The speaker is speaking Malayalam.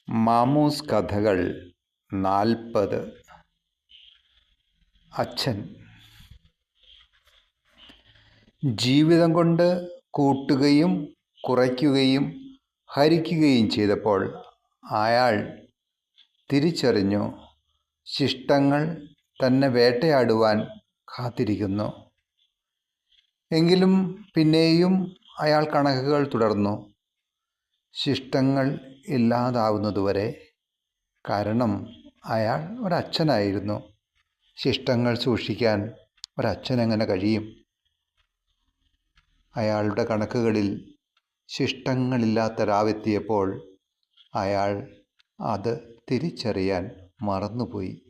മാമൂസ് കഥകൾ 40. അച്ഛൻ. ജീവിതം കൊണ്ട് കൂട്ടുകയും കുറയ്ക്കുകയും ഹരിക്കുകയും ചെയ്തപ്പോൾ അയാൾ തിരിച്ചറിഞ്ഞു, ശിഷ്ടങ്ങൾ തന്നെ വേട്ടയാടുവാൻ കാത്തിരിക്കുന്നു. എങ്കിലും പിന്നെയും അയാൾ കണക്കുകൾ തുടർന്നു, ശിഷ്ടങ്ങൾ ഇല്ലാതാവുന്നതുവരെ. കാരണം അയാൾ ഒരച്ഛനായിരുന്നു. ശിഷ്ടങ്ങൾ സൂക്ഷിക്കാൻ ഒരച്ഛനെങ്ങനെ കഴിയും? അയാളുടെ കണക്കുകളിൽ ശിഷ്ടങ്ങളില്ലാത്ത രാവെത്തിയപ്പോൾ അയാൾ അത് തിരിച്ചറിയാൻ മറന്നുപോയി.